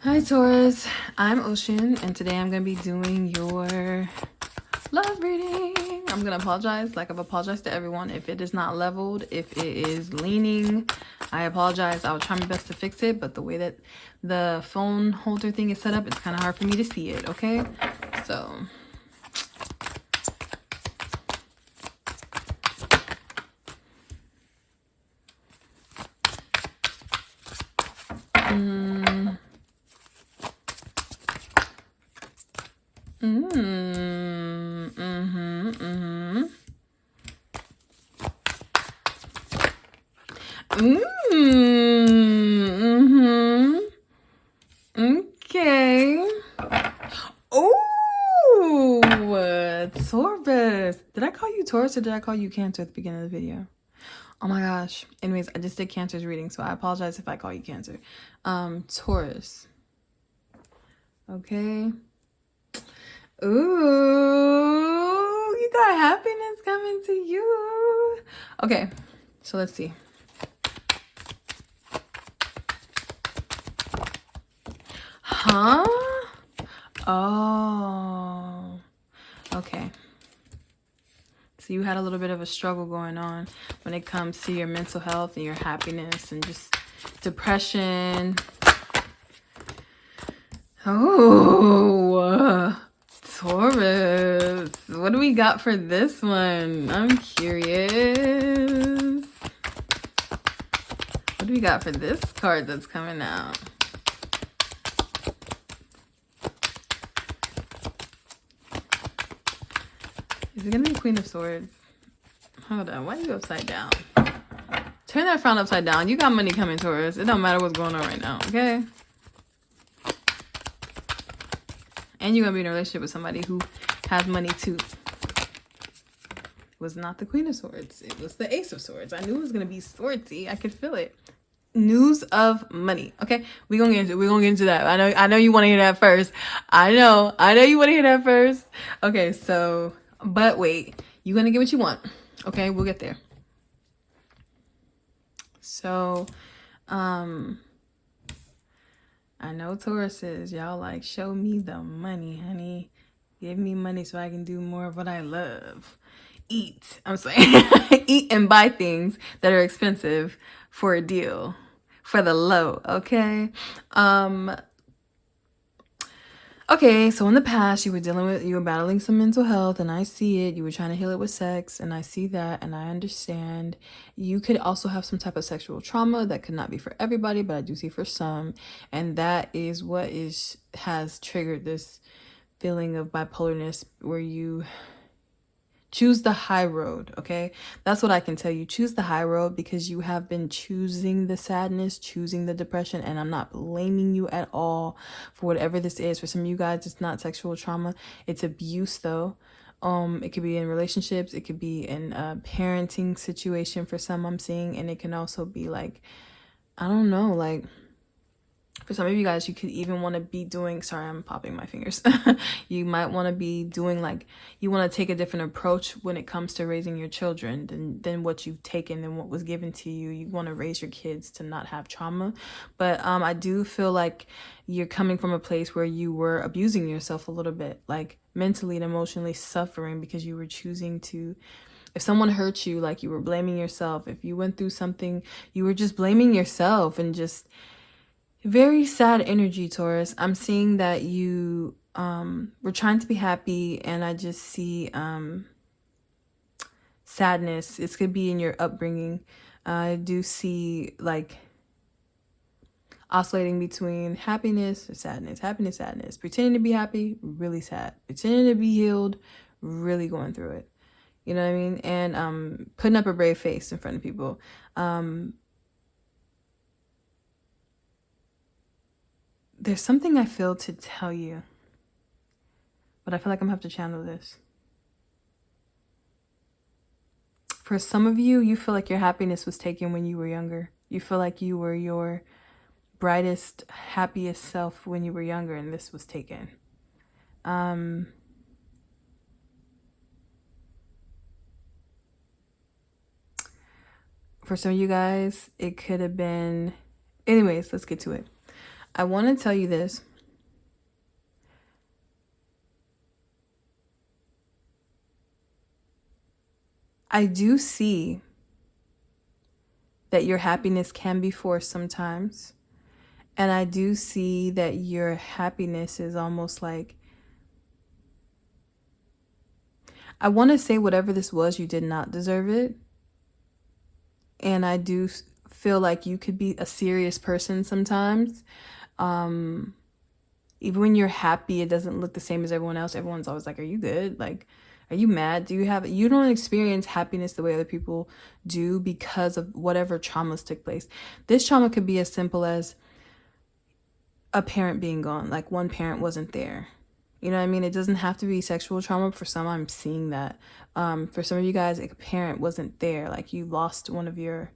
Hi Taurus, I'm Ocean, and today I'm going to be doing your love reading. I'm going to apologize like I've apologized to everyone if it is not leveled, if it is leaning. I apologize. I will try my best to fix it, but the way that the phone holder thing is set up, it's kind of hard for me to see it, okay? So... Okay. Oh, Taurus. Did I call you Taurus or did I call you Cancer at the beginning of the video? Oh my gosh. Anyways, I just did Cancer's reading, so I apologize if I call you Cancer. Taurus. Okay. Ooh, you got happiness coming to you. Okay, so let's see. Huh? Oh, okay. So you had a little bit of a struggle going on when it comes to your mental health and your happiness and just depression. Oh, Taurus. What do we got for this one? I'm curious. What do we got for this card that's coming out? Is it gonna be Queen of Swords? Hold on, why are you upside down? Turn that frown upside down. You got money coming, Taurus. It don't matter what's going on right now, okay? And you're gonna be in a relationship with somebody who has money too. It was not the Queen of Swords. It was the Ace of Swords. I knew it was gonna be swordsy. I could feel it. News of money. Okay, we're gonna get into that. I know you want to hear that first. I know you want to hear that first. Okay, so but wait, you're gonna get what you want. Okay, we'll get there. So I know Tauruses, y'all like, show me the money, honey. Give me money so I can do more of what I love. Eat. I'm saying eat and buy things that are expensive for a deal. For the low, okay? Okay, so in the past you were battling some mental health, and I see it. You were trying to heal it with sex, and I see that, and I understand. You could also have some type of sexual trauma that could not be for everybody, but I do see for some, and that is what has triggered this feeling of bipolarness where you choose the high road, okay? That's what I can tell you. Choose the high road because you have been choosing the sadness, choosing the depression, and I'm not blaming you at all for whatever this is. For some of you guys, it's not sexual trauma. It's abuse, though. It could be in relationships. It could be in a parenting situation for some I'm seeing, and it can also be like, I don't know, like, for some of you guys, you could even want to be doing, sorry, I'm popping my fingers. You might want to be doing like, you want to take a different approach when it comes to raising your children than what you've taken and what was given to you. You want to raise your kids to not have trauma. But I do feel like you're coming from a place where you were abusing yourself a little bit, like mentally and emotionally suffering because you were choosing to, if someone hurt you, like you were blaming yourself. If you went through something, you were just blaming yourself and just... Very sad energy, Taurus. I'm seeing that you were trying to be happy, and I just see sadness. It could be in your upbringing. I do see like oscillating between happiness or sadness, happiness, sadness, pretending to be happy, really sad, pretending to be healed, really going through it. You know what I mean? And putting up a brave face in front of people. There's something I feel to tell you, but I feel like I'm gonna have to channel this. For some of you, you feel like your happiness was taken when you were younger. You feel like you were your brightest, happiest self when you were younger, and this was taken. For some of you guys, it could have been... Anyways, let's get to it. I want to tell you this. I do see that your happiness can be forced sometimes. And I do see that your happiness is almost like, I want to say whatever this was, you did not deserve it. And I do feel like you could be a serious person sometimes. Even when you're happy, it doesn't look the same as everyone else. Everyone's always like, are you good? Like, are you mad? You don't experience happiness the way other people do because of whatever traumas took place. This trauma could be as simple as a parent being gone, like one parent wasn't there. You know what I mean? It doesn't have to be sexual trauma. For some, I'm seeing that. For some of you guys, a parent wasn't there. Like you lost one of your,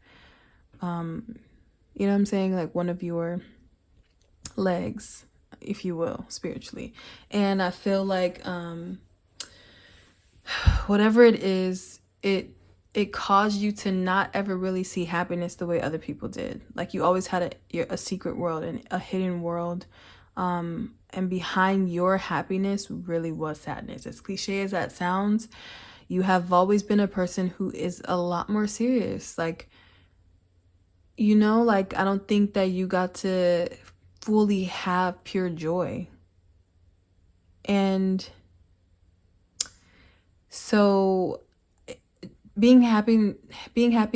you know what I'm saying? Like one of your legs, if you will, spiritually. And I feel like whatever it is, it caused you to not ever really see happiness the way other people did. Like you always had a secret world and a hidden world. And behind your happiness really was sadness. As cliche as that sounds, you have always been a person who is a lot more serious. Like, you know, like I don't think that you got to fully have pure joy. And so being happy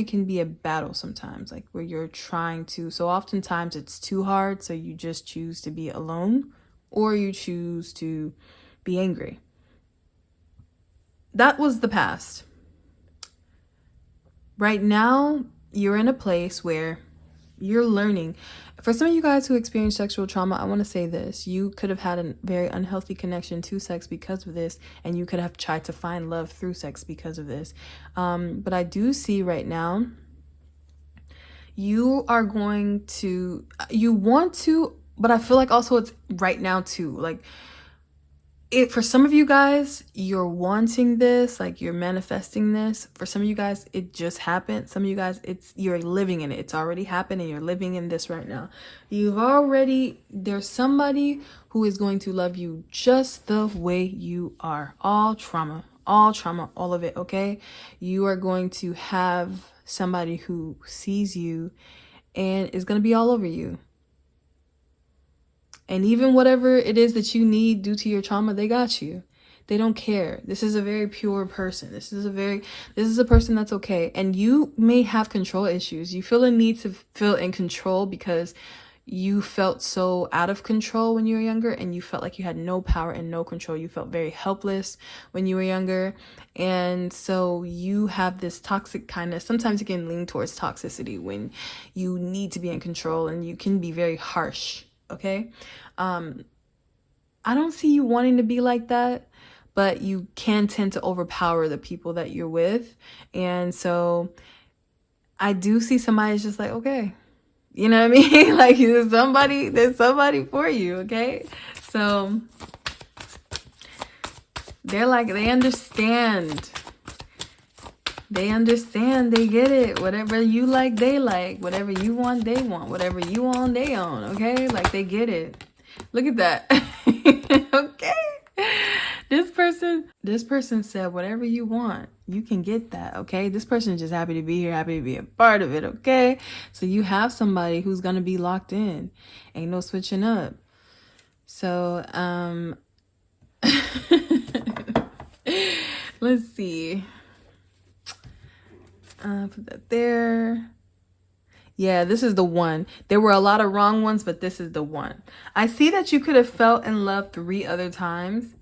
can be a battle sometimes, like where you're trying to, so oftentimes it's too hard, so you just choose to be alone or you choose to be angry. That was the past. Right now, you're in a place where you're learning. For some of you guys who experience sexual trauma, I want to say this. You could have had a very unhealthy connection to sex because of this, and you could have tried to find love through sex because of this. But I do see right now, you are going to, you want to, but I feel like also it's right now too. Like, for some of you guys, you're wanting this, like you're manifesting this. For some of you guys, it just happened. Some of you guys, you're living in it. It's already happened and you're living in this right now. There's somebody who is going to love you just the way you are. All trauma, all of it, okay? You are going to have somebody who sees you and is going to be all over you. And even whatever it is that you need due to your trauma, they got you. They don't care. This is a very pure person. This is a person that's okay. And you may have control issues. You feel a need to feel in control because you felt so out of control when you were younger and you felt like you had no power and no control. You felt very helpless when you were younger. And so you have this toxic kind of, sometimes it can lean towards toxicity when you need to be in control and you can be very harsh. Okay. I don't see you wanting to be like that, but you can tend to overpower the people that you're with. And so I do see somebody's just like, okay, you know what I mean? Like there's somebody for you. Okay. So they're like, they understand, they get it. Whatever you like, they like. Whatever you want, they want. Whatever you own, they own. Okay? Like, they get it. Look at that. Okay? This person said, whatever you want, you can get that. Okay? This person is just happy to be here, happy to be a part of it. Okay? So you have somebody who's going to be locked in. Ain't no switching up. So, let's see. Put that there. Yeah, this is the one. There were a lot of wrong ones, but this is the one. I see that you could have felt in love 3 other times.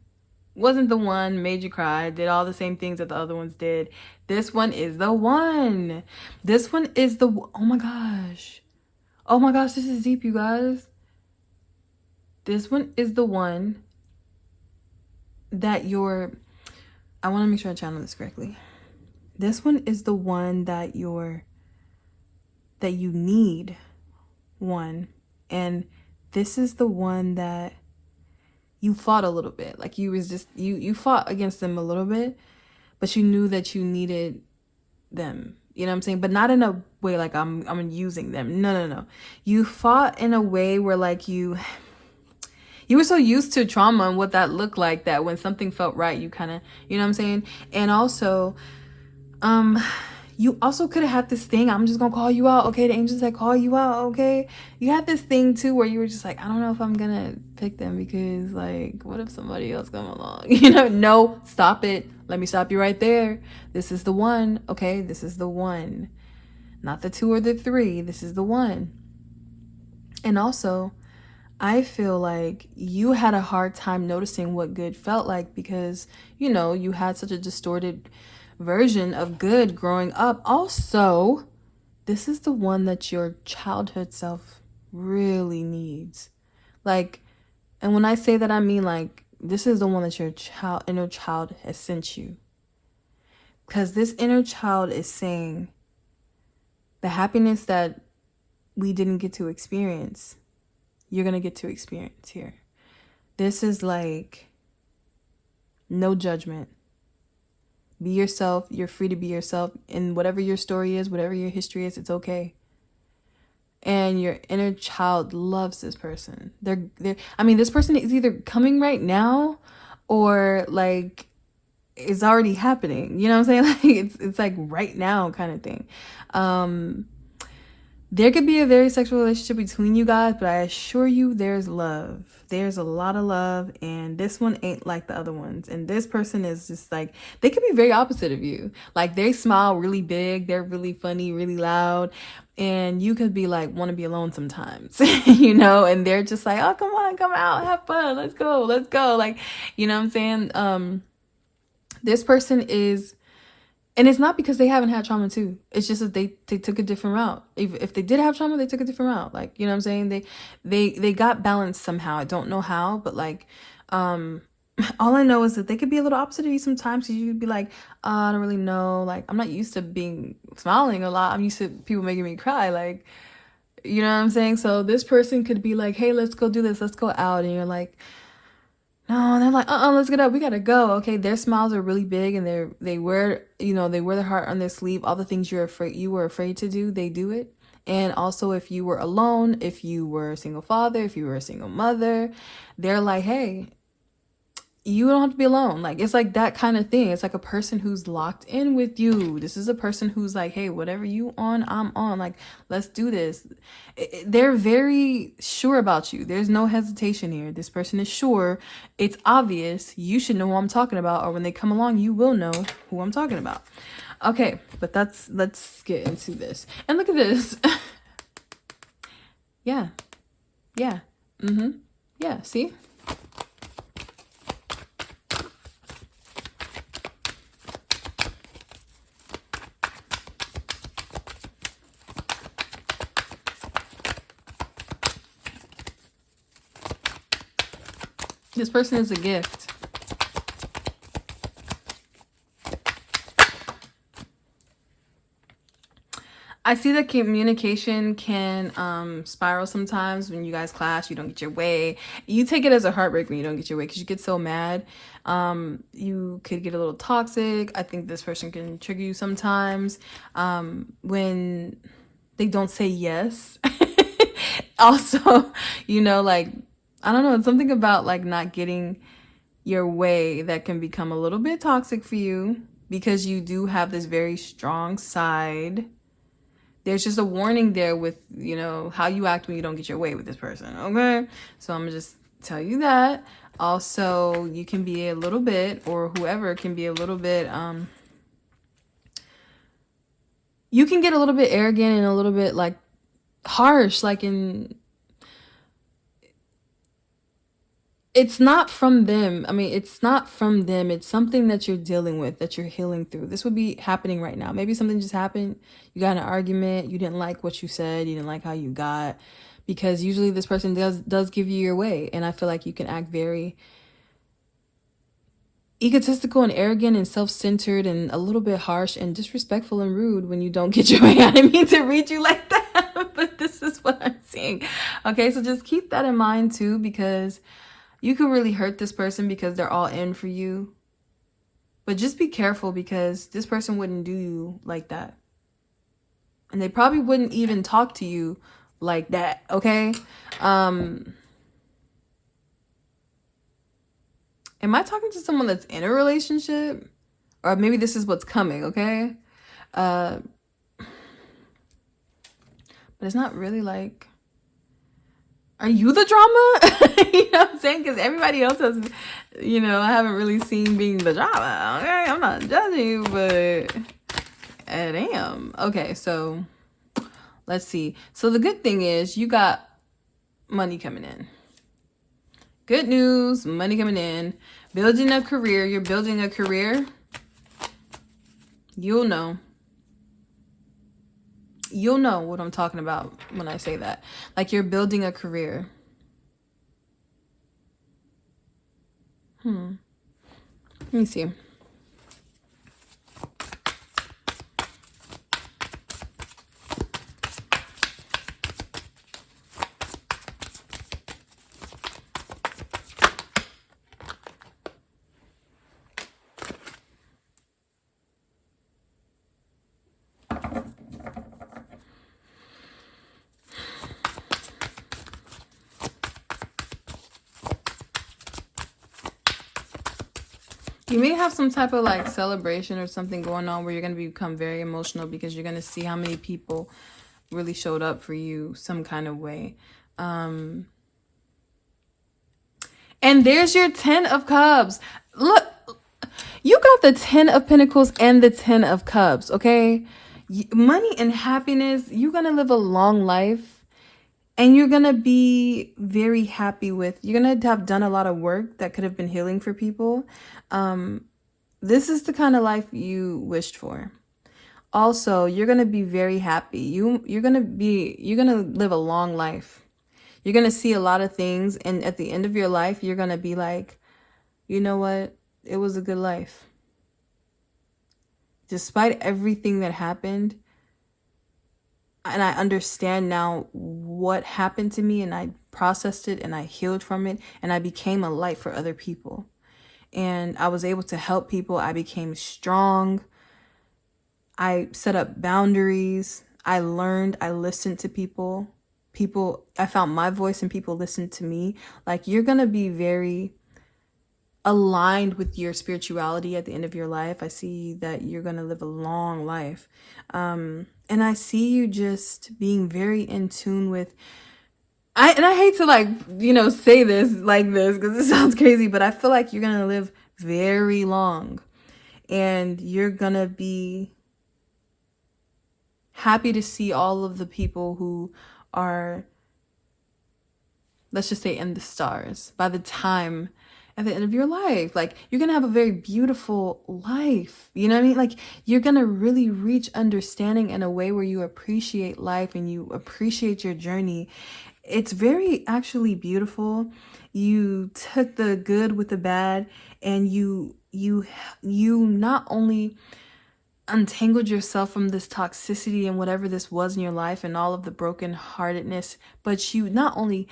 Wasn't the one, made you cry, did all the same things that the other ones did. This one is the one. This one is the, oh my gosh. Oh my gosh, this is deep, you guys. This one is the one that I want to make sure I channel this correctly. This one is the one that you need, one. And this is the one that you fought a little bit. Like you fought against them a little bit, but you knew that you needed them You know what I'm saying? But not in a way like I'm using them. No, no, no. You fought in a way where like you were so used to trauma and what that looked like that when something felt right, you kind of, you know what I'm saying? And also, you also could have had this thing, I'm just gonna call you out, okay? The angels that call you out, okay? You had this thing too where you were just like, I don't know if I'm gonna pick them because like, what if somebody else come along? You know, no, stop it. Let me stop you right there. This is the one, okay? This is the one. Not the 2 or the 3. This is the one. And also, I feel like you had a hard time noticing what good felt like because, you know, you had such a distorted version of good growing up. Also, this is the one that your childhood self really needs. Like, and when I say that, I mean like, this is the one that your inner child has sent you. Because this inner child is saying the happiness that we didn't get to experience, you're going to get to experience here. This is like no judgment. Be yourself. You're free to be yourself. And whatever your story is, whatever your history is, it's okay. And your inner child loves this person. I mean, this person is either coming right now or like it's already happening. You know what I'm saying? Like it's like right now kind of thing. There could be a very sexual relationship between you guys, but I assure you there's love. There's a lot of love, and this one ain't like the other ones. And this person is just like, they could be very opposite of you. Like they smile really big, they're really funny, really loud, and you could be like, want to be alone sometimes, you know, and they're just like, oh, come on, come out, have fun, let's go. Like, you know what I'm saying? This person is, and it's not because they haven't had trauma too. It's just that they took a different route. If they did have trauma, they took a different route. Like, you know what I'm saying? They got balanced somehow. I don't know how, but like, all I know is that they could be a little opposite of you sometimes. So you could be like, I don't really know. Like, I'm not used to smiling a lot. I'm used to people making me cry. Like, you know what I'm saying? So this person could be like, hey, let's go do this. Let's go out. And you're like, no, and they're like, let's get up. We gotta go. Okay, their smiles are really big, and they wear their heart on their sleeve. All the things you were afraid to do, they do it. And also, if you were alone, if you were a single father, if you were a single mother, they're like, hey, you don't have to be alone. Like, it's like that kind of thing. It's like a person who's locked in with you. This is a person who's like, hey, whatever you on, I'm on. Like, let's do this. They're very sure about you. There's no hesitation here. This person is sure. It's obvious. You should know who I'm talking about. Or when they come along, you will know who I'm talking about. Okay, but let's get into this. And look at this. Yeah. Yeah. Yeah, see? This person is a gift. I see that communication can spiral sometimes when you guys clash, you don't get your way. You take it as a heartbreak when you don't get your way because you get so mad. You could get a little toxic. I think this person can trigger you sometimes when they don't say yes. Also, like, I don't know, it's something about like not getting your way that can become a little bit toxic for you because you do have this very strong side. There's just a warning there with, how you act when you don't get your way with this person, okay? So I'm gonna just tell you that. Also, you can be a little bit, or whoever can be a little bit, you can get a little bit arrogant and a little bit like harsh, like it's not from them. I mean, it's not from them. It's something that you're dealing with, that you're healing through. This would be happening right now. Maybe something just happened. You got in an argument. You didn't like what you said. You didn't like how you got. Because usually this person does give you your way. And I feel like you can act very egotistical and arrogant and self-centered and a little bit harsh and disrespectful and rude when you don't get your way. I didn't mean to read you like that, but this is what I'm seeing. Okay, so just keep that in mind too, because you could really hurt this person because they're all in for you. But just be careful because this person wouldn't do you like that. And they probably wouldn't even talk to you like that, okay? Am I talking to someone that's in a relationship? Or maybe this is what's coming, okay? But it's not really like, are you the drama? You know what I'm saying? Because everybody else has, you know, I haven't really seen being the drama, okay? I'm not judging you, but damn. Okay, so let's see. So the good thing is you got money coming in. Good news, money coming in. Building a career. You're building a career. You'll know. You'll know what I'm talking about when I say that. Like you're building a career. Let me see. You may have some type of like celebration or something going on where you're going to become very emotional because you're going to see how many people really showed up for you some kind of way. And there's your 10 of Cups. Look, you got the 10 of Pentacles and the 10 of Cups, okay? Money and happiness, you're going to live a long life. And you're going to be very happy with, you're going to have done a lot of work that could have been healing for people. This is the kind of life you wished for. Also, you're going to be very happy. You're going to live a long life. You're going to see a lot of things. And at the end of your life, you're going to be like, you know what? It was a good life. Despite everything that happened, and I understand now what happened to me, and I processed it and I healed from it, and I became a light for other people. And I was able to help people. I became strong. I set up boundaries. I learned. I listened to people. I found my voice and people listened to me. Like, you're going to be very aligned with your spirituality at the end of your life. I see that you're going to live a long life. And I see you just being very in tune with, I hate to like, you know, say this like this because it sounds crazy, but I feel like you're going to live very long and you're going to be happy to see all of the people who are, let's just say, in the stars by the time at the end of your life. Like, you're gonna have a very beautiful life, you know what I mean? Like, you're gonna really reach understanding in a way where you appreciate life and you appreciate your journey. It's very actually beautiful. You took the good with the bad, and you not only untangled yourself from this toxicity and whatever this was in your life and all of the brokenheartedness, but you not only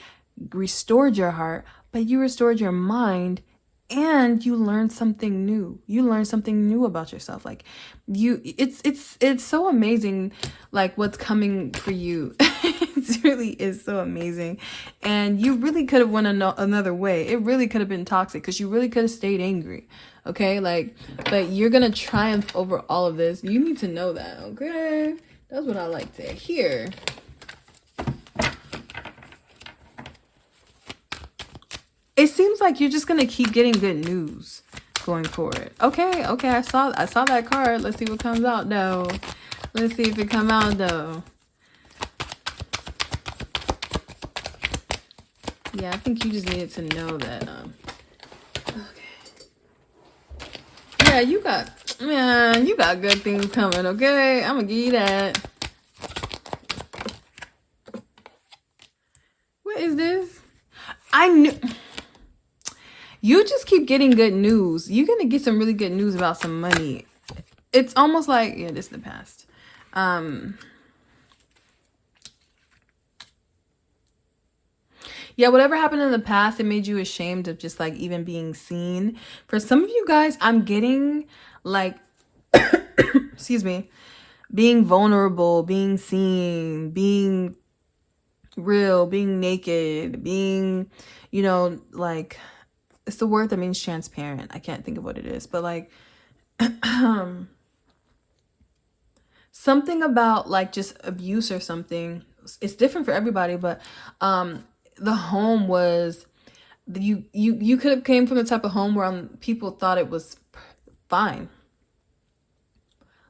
restored your heart, but you restored your mind, and you learned something new. You learned something new about yourself. Like, it's so amazing, like, what's coming for you. It really is so amazing. And you really could have went another way. It really could have been toxic because you really could have stayed angry. Okay, like, but you're gonna triumph over all of this. You need to know that, okay? That's what I like to hear. It seems like you're just gonna keep getting good news going forward. Okay, I saw that card. Let's see what comes out though. Let's see if it come out though. Yeah, I think you just needed to know that. Okay. Yeah, you got good things coming. Okay, I'm gonna give you that. What is this? I knew. You just keep getting good news. You're going to get some really good news about some money. It's almost like, yeah, this is the past. Yeah, whatever happened in the past, it made you ashamed of just like even being seen. For some of you guys, I'm getting like, excuse me, being vulnerable, being seen, being real, being naked, being, you know, like, it's the word that means transparent. I can't think of what it is, but like something about like just abuse or something. It's different for everybody, but the home was, you could have came from the type of home where people thought it was fine.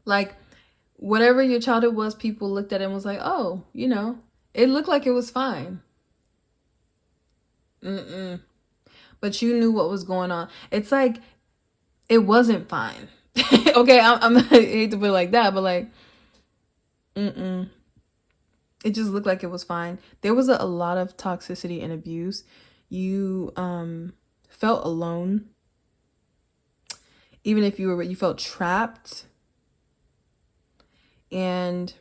Like whatever your childhood was, people looked at it and was like, oh, you know, it looked like it was fine. But you knew what was going on. It's like it wasn't fine. Okay, I hate to put it like that, but like, it just looked like it was fine. There was a lot of toxicity and abuse. You felt alone. Even if you felt trapped. And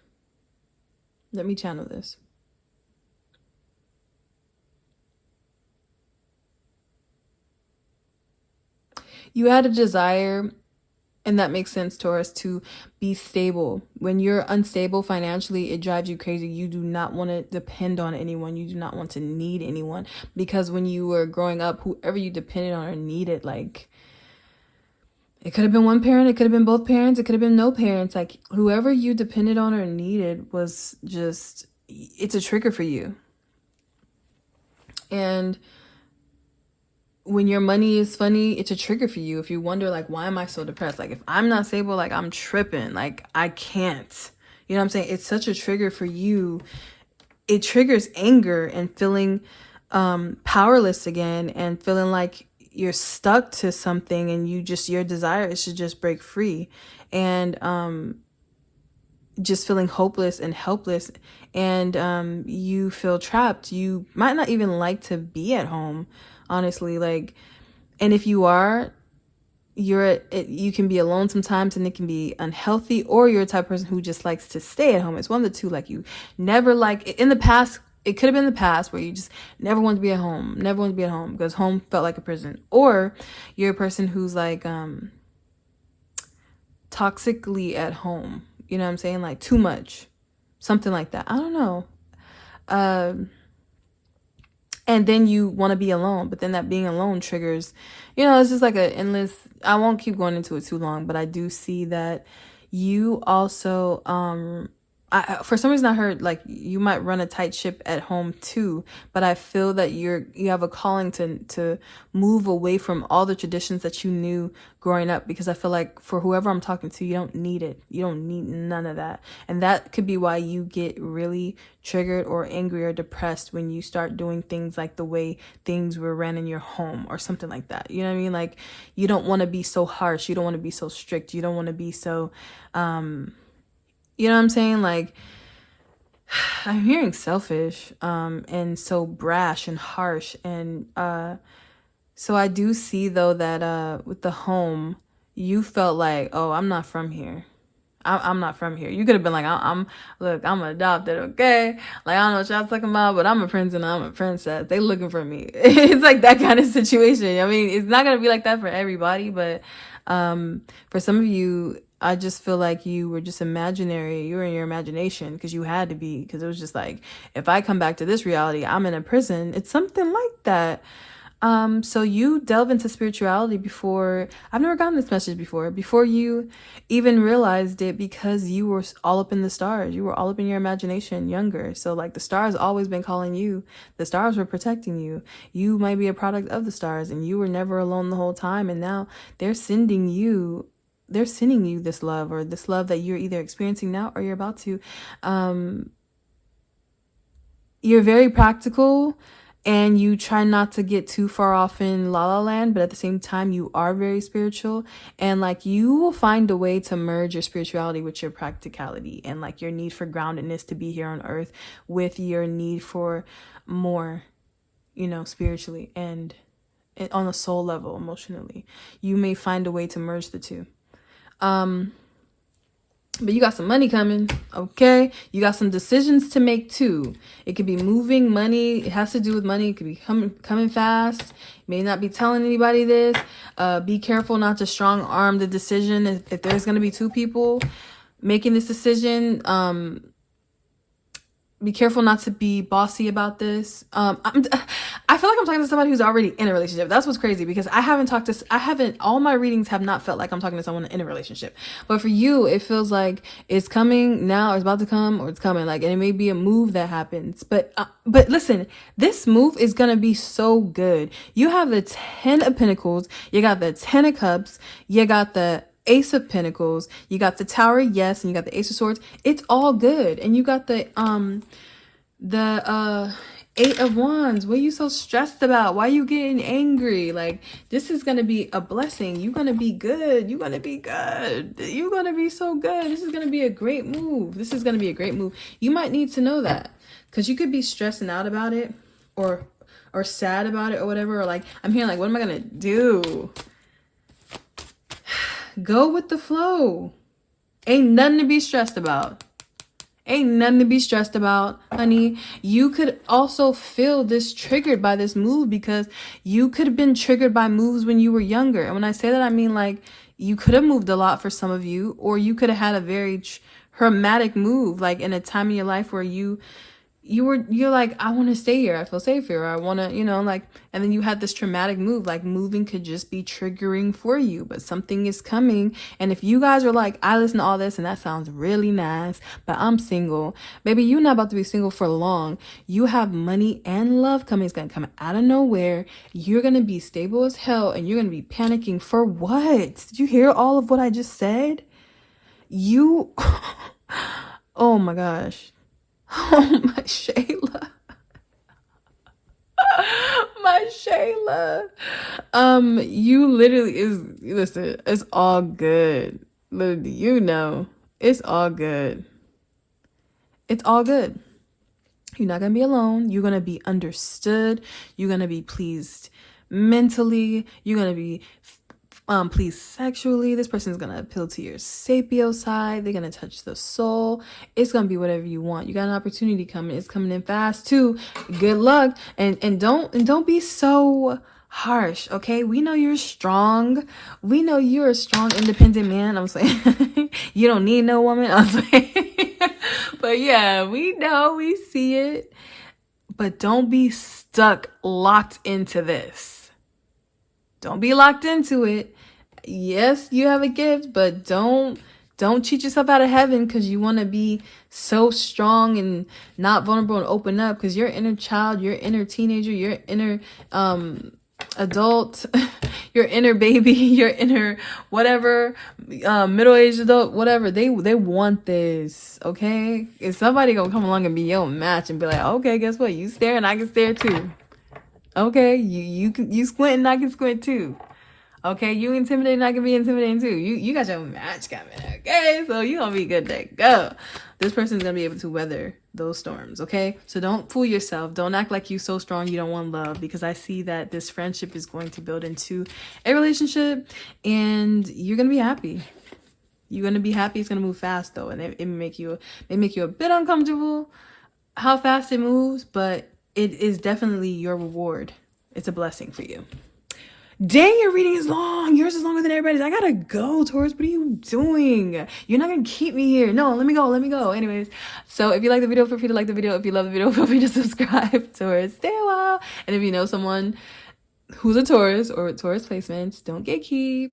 let me channel this. You had a desire, and that makes sense, Taurus, to be stable. When you're unstable financially, it drives you crazy. You do not want to depend on anyone. You do not want to need anyone. Because when you were growing up, whoever you depended on or needed, like, it could have been one parent, it could have been both parents, it could have been no parents. Like, whoever you depended on or needed was just, it's a trigger for you. And when your money is funny, it's a trigger for you. If you wonder, like, why am I so depressed? Like, if I'm not stable, like, I'm tripping. Like, I can't. You know what I'm saying? It's such a trigger for you. It triggers anger and feeling powerless again, and feeling like you're stuck to something, and your desire is to just break free. And just feeling hopeless and helpless, and you feel trapped. You might not even like to be at home, honestly. Like, and if you are, you can be alone sometimes, and it can be unhealthy, or you're a type of person who just likes to stay at home. It's one of the two. Like, you never, like, in the past, it could have been the past where you just never wanted to be at home, because home felt like a prison. Or you're a person who's like toxically at home. You know what I'm saying? Like, too much. Something like that. I don't know. And then you want to be alone. But then that being alone triggers, it's just like an endless... I won't keep going into it too long, but I do see that you also... for some reason I heard like you might run a tight ship at home too, but I feel that you have a calling to move away from all the traditions that you knew growing up, because I feel like for whoever I'm talking to, you don't need it. You don't need none of that. And that could be why you get really triggered or angry or depressed when you start doing things like the way things were ran in your home or something like that. You know what I mean? Like, you don't want to be so harsh. You don't want to be so strict. You don't want to be so you know what I'm saying? Like, I'm hearing selfish, and so brash and harsh. And so I do see, though, that with the home, you felt like, oh, I'm not from here. I'm not from here. You could have been like, look, I'm adopted, okay? Like, I don't know what y'all talking about, but I'm a prince and I'm a princess. They looking for me. It's like that kind of situation. I mean, it's not going to be like that for everybody, but for some of you, I just feel like you were just imaginary. You were in your imagination because you had to be, because it was just like, if I come back to this reality, I'm in a prison. It's something like that. So you delve into spirituality before... I've never gotten this message before you even realized it, because you were all up in the stars. You were all up in your imagination younger. So like, the stars always been calling you. The stars were protecting you. You might be a product of the stars, and you were never alone the whole time. And now they're sending you this love, or this love that you're either experiencing now or you're about to. You're very practical, and you try not to get too far off in la la land, but at the same time, you are very spiritual, and like, you will find a way to merge your spirituality with your practicality, and like your need for groundedness to be here on earth with your need for more, spiritually and on a soul level, emotionally. You may find a way to merge the two. But you got some money coming, okay? You got some decisions to make too. It could be moving money. It has to do with money. It could be coming fast. You may not be telling anybody this. Be careful not to strong arm the decision if there's going to be two people. making this decision. Be careful not to be bossy about this. I feel like I'm talking to somebody who's already in a relationship. That's what's crazy, because all my readings have not felt like I'm talking to someone in a relationship. But for you, it feels like it's coming now, or it's about to come, or it's coming. Like, and it may be a move that happens. But listen, this move is going to be so good. You have the 10 of Pentacles. You got the 10 of Cups. You got the Ace of Pentacles, you got the Tower, yes, and you got the Ace of Swords. It's all good. And you got the Eight of Wands. What are you so stressed about? Why are you getting angry? Like, this is gonna be a blessing. You're gonna be good. You're gonna be good. You're gonna be so good. This is gonna be a great move. This is gonna be a great move. You might need to know that, because you could be stressing out about it, or sad about it, or whatever. Or like, I'm hearing like, what am I gonna do? Go with the flow. Ain't nothing to be stressed about. Ain't nothing to be stressed about, honey. You could also feel this triggered by this move, because you could have been triggered by moves when you were younger. And when I say that, I mean like you could have moved a lot for some of you, or you could have had a very traumatic move, like in a time in your life where you're like, I want to stay here. I feel safe here. I want to, like, and then you had this traumatic move. Like, moving could just be triggering for you, but something is coming. And if you guys are like, I listen to all this and that sounds really nice, but I'm single. Baby, you're not about to be single for long. You have money and love coming. It's going to come out of nowhere. You're going to be stable as hell, and you're going to be panicking for what? Did you hear all of what I just said? Oh my gosh. Oh, my Shayla. My Shayla. You literally listen, it's all good. Literally, it's all good. It's all good. You're not going to be alone. You're going to be understood. You're going to be pleased mentally. You're going to be pleased sexually. This person is going to appeal to your sapio side. They're going to touch the soul. It's going to be whatever you want. You got an opportunity coming. It's coming in fast too. Good luck. And don't be so harsh, okay? We know you're strong. We know you're a strong, independent man. I'm saying you don't need no woman. I'm saying, but yeah, we know, we see it. But don't be locked into this. Don't be locked into it. Yes, you have a gift, but don't cheat yourself out of heaven because you want to be so strong and not vulnerable and open up, because your inner child, your inner teenager, your inner adult, your inner baby, your inner whatever, middle-aged adult, whatever, they want this, okay? If somebody gonna come along and be your match and be like, okay, guess what? You stare and I can stare too. Okay, you squint and I can squint too. Okay, you intimidating, I can be intimidating too. You got your match coming, okay? So you gonna be good to go. This person's gonna be able to weather those storms, okay? So don't fool yourself. Don't act like you so strong you don't want love, because I see that this friendship is going to build into a relationship and you're gonna be happy. You're gonna be happy. It's gonna move fast though, and it may make you a bit uncomfortable how fast it moves, but it is definitely your reward. It's a blessing for you. Dang, your reading is long. Yours is longer than everybody's. I gotta go, Taurus. What are you doing? You're not gonna keep me here. No, let me go. Anyways, so if you like the video, feel free to like the video. If you love the video, feel free to subscribe. Taurus, stay a while. And if you know someone who's a Taurus or Taurus placements, don't gatekeep.